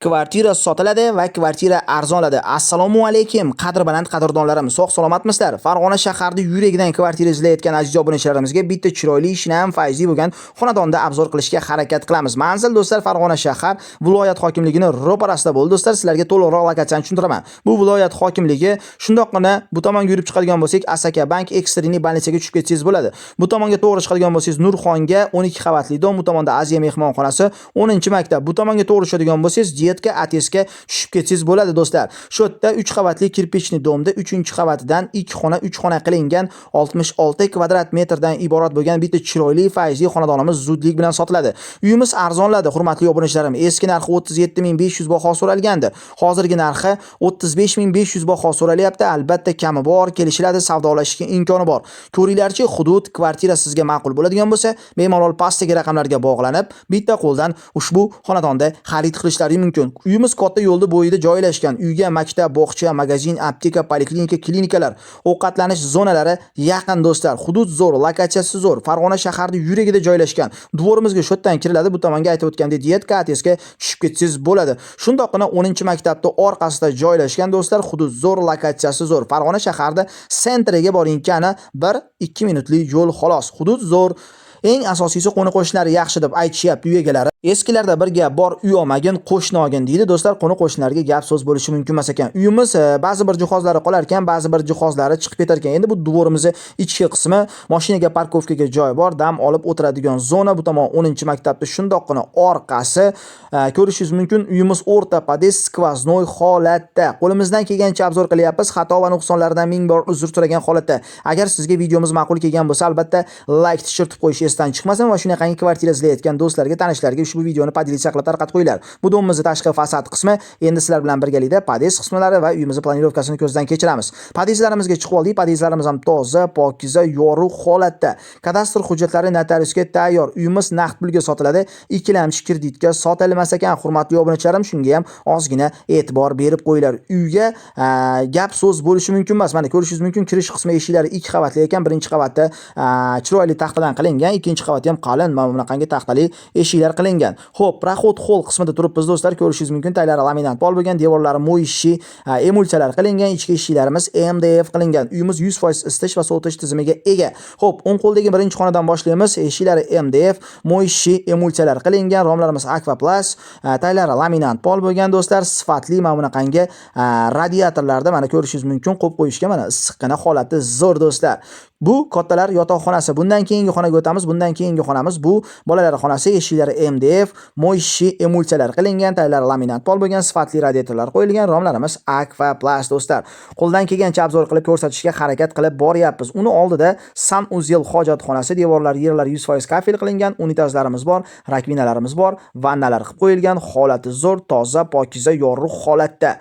Kvartira sotiladi va kvartira arzonladi. Assalomu alaykum, qadrbaland qadrdonlarim, sog' salomatmisizlar? Farg'ona shaharida yuragidan kvartira izlayotgan aziz obunachilarimizga bitta chiroyli, shinam, fayzli bo'lgan xonadonda obzor qilishga harakat qilamiz. Manzil do'stlar Farg'ona shahar viloyat hokimligining ro'parasida bo'ldi. Do'stlar, sizlarga to'liqroq lokatsiyani tushuntiraman. Bu viloyat hokimligi shundoqqina bu tomonga yurib chiqadigan bo'lsak, Asaka Bank ekstreniy больницаga tushib ketsangiz bo'ladi. Bu tomonga to'g'ri chiqadigan bo'lsangiz, Nurxonga 12 qavatli dom, bu tomonda Aziya mehmonxonasi 10-maktab. Bu tomonga to'g'ri tushadigan bo'lsangiz, Atesga tushib ketsangiz bo'ladi do'stlar. Shu yerda 3 qavatli kirpichli domda 3-qavatidan 2 xona qilingan 66 kvadrat metrdan iborat bo'lgan bitta chiroyli fayzli xonadonimiz zudlik bilan sotiladi. Uyimiz arzonladi, hurmatli obunachilarim. Eski narxi 37.500 baho so'ralgandi. Hozirgi narxi 35.500 baho so'ralyapti. Albatta kami bor, kelishiladi, savdolashishga imkoni bor. Ko'ringlarchi, hudud, kvartira sizga ma'qul bo'ladigan bo'lsa, bemalol pastdagi raqamlarga bog'lanib, bitta qo'ldan ushbu xonadonda xarid qilishlari mumkin. Uyimiz katta yo'lda bo'yida joylashgan. Uyga maktab, bog'cha, magazin, apteka, poliklinika, klinikalar, ovqatlanish zonalari yaqin do'stlar. Hudud zo'r, lokatsiyasi zo'r. Farg'ona shaharida yuragida joylashgan. Dvorimizga shu yerdan kiriladi. Bu tomonga aytib o'tgandek, Dietka Atesga tushib ketsangiz bo'ladi. Shundoqqina 10-maktabda orqasida joylashgan do'stlar. Hudud zo'r, lokatsiyasi zo'r. Farg'ona shaharida sentriga boringkani 1-2 minutli yo'l xolos. Hudud zo'r. Eng asosiysi qo'ni-qo'shnilar yaxshi deb aytishyapti uy egalari. Eskilarda bir gap bor, uy olmagin, qo'shni olgin deydi do'stlar. Qo'ni-qo'shnilarga gap so'z bo'lishi mumkin emas ekan. Uyimiz ba'zi bir jihozlari qolar ekan, ba'zi bir jihozlari chiqib ketar ekan. Endi bu dvorimizni ichki qismi, mashinaga parkovkaga joy bor, dam olib o'tiradigan zona. Bu tomon 10-maktabda shundoqqina orqasi ko'rishingiz mumkin. Uyimiz o'rta podest, skvoznoy holatda. Qo'limizdan kelgancha obzor qilyapmiz. Xato va nuqsonlardan ming bor uzr so'ragan holatda. Agar sizga videomiz ma'qul kelgan bo'lsa, albatta like tushirib qo'yish esdan chiqmasin va shunaqangi kvartira izlayotgan do'stlarga, tanishlarga ushbu videoni podelitsiya qilib tarqatib qo'yinglar. Bu domimizning tashqi fasad qismi. Endi sizlar bilan birgalikda podest qismlari va uyimizning planirovkasini ko'zdan kechiramiz. Podestlarimizga chiqib oldik. Podestlarimiz ham toza, pokiza, yorug' holatda. Kadastr hujjatlari notariusga tayyor. Uyimiz naqd pulga sotiladi. Ikkilamchi kreditga sotilmas ekan. Hurmatli obunachilarim, shunga ham ozgina e'tibor berib qo'yinglar. Uyga gap so'z bo'lishi mumkin emas. Mana ko'rishingiz mumkin, kirish qismi eshiklari 2 qavatli ekan. Birinchi qavatda chiroyli taxtadan qilingan, ikkinchi qavat ham qalin, mana bunaqangi taxtali eshiklar qilingan. Xo'p, prahod hol qismida turibmiz do'stlar. Ko'rishingiz mumkin, taglari laminat pol bo'lgan, devorlari moyishi, emulsiyalar qilingan, ichki eshiklarimiz MDF qilingan. Uyimiz 100% isitish va sovutish tizimiga ega. Xo'p, o'ng qo'ldagi birinchi xonadan boshlaymiz. Eshiklari MDF, moyishi, emulsiyalar qilingan, romlarimiz Aquaplast, taglari laminat pol bo'lgan do'stlar. Sifatli mana bunaqangi radiatorlarda mana ko'rishingiz mumkin, qo'yib qo'yishga mana issiqqina holati zo'r do'stlar. Bu kattalar yotoqxonasi. Bundan keyingi xonaga o'tamiz. Bundan keyingi xonamiz bu bolalar xonasi. Eshiklari MDF, moyishi, emulsiyalar qilingan, taglari laminat pol bo'lgan, sifatli radiatorlar qo'yilgan, romlarimiz Aquaplast do'stlar. Qo'ldan kelgancha obzor qilib ko'rsatishga harakat qilib boryapmiz. Uni oldida sanuzel hojatxonasi, devorlar, yerlar 100% kafel qilingan, unitazlarimiz bor, rakvinalarimiz bor, vannalar qilib qo'yilgan, holati zo'r, toza, pokiza, yorug' holatda.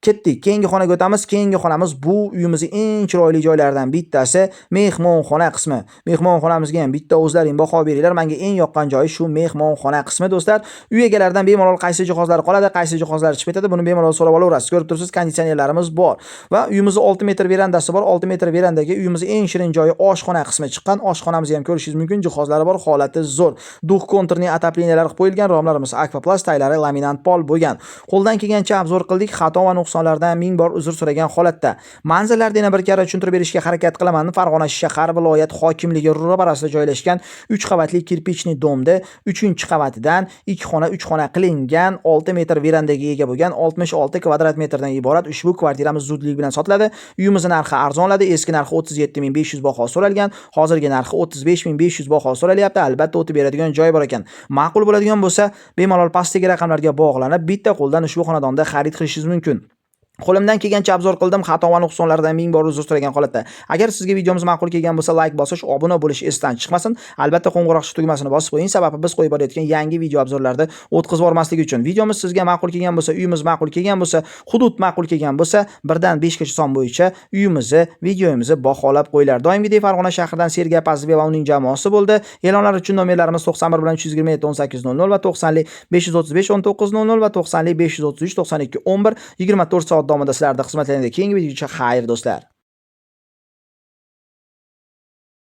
Ketdik. Keyingi xonaga o'tamiz. Keyingi xonamiz bu uyimizning eng chiroyli joylaridan bittasi, mehmonxona qismi. Mehmonxonamizga ham bitta o'zlaring baho beringlar. Menga eng yoqqan joyi shu mehmonxona qismi do'stlar. Uy egalaridan bemalol qaysi jihozlar qoladi, qaysi jihozlar chiqib ketadi, buni bemalol so'rab olaverasiz. Ko'rib turibsiz, konditsionerlarimiz bor va uyimizning 6 metr verandasi bor. 6 metr verandaga uyimizning eng shirin joyi oshxona qismi chiqqan. Oshxonamizni ham ko'rishingiz mumkin, jihozlari bor, holati zo'r. Duh konturli atapleniyalar qilib qo'yilgan, romlarimiz Aquaplast, taglari laminat pol bo'lgan. Qo'ldan kelgancha obzor qildik. Xato va nuqsonlardan ming bor uzr so'ragan holatda. Manzillarni yana bir karra tushuntirib berishga harakat qilaman. Farg'ona shahar viloyat hokimligi ro'parasida joylashgan 3 qavatli kirpichli domda 3-qavatidan 2 xona qilingan 6 metr verandaga ega bo'lgan 66 kvadrat metrdan iborat ushbu kvartiramiz zudlik bilan sotiladi. Uyimizning narxi arzonladi. Eski narxi 37.500 baho so'ralgan, hozirgi narxi 35.500 baho so'ralyapti. Albatta o'tib beradigan joy bor ekan. Ma'qul bo'ladigan bo'lsa, bemalol pastdagi raqamlarga bog'lanib, bitta qo'ldan ushbu xonadonda xarid qilishingiz mumkin. Qo'limdan kelgancha obzor qildim, xato va nuqsonlardan ming bor uzr so'ragan holatda. Agar sizga videomiz ma'qul kelgan bo'lsa, like bosish, obuna bo'lish esdan chiqmasin. Albatta qo'ng'iroq tugmasini bosib qo'ying, sababi biz qo'yib borayotgan yangi video obzorlarda o'tkazib bormasligi uchun. Videomiz sizga ma'qul kelgan bo'lsa, uyimiz ma'qul kelgan bo'lsa, hudud ma'qul kelgan bo'lsa, 1 dan 5 gacha son bo'yicha uyimizni, videomizni baholab qo'yinglar. Doimgidek Farg'ona shahridan Sergey Pazibek va uning jamoasi bo'ldi. E'lonlar uchun nomerlarimiz 91 bilan 327 1800 va 90 535 1900 va 90 533 92 11 24 soat davomida sizlarda xizmatlaringizda. Keyingi videogacha xayr do'stlar.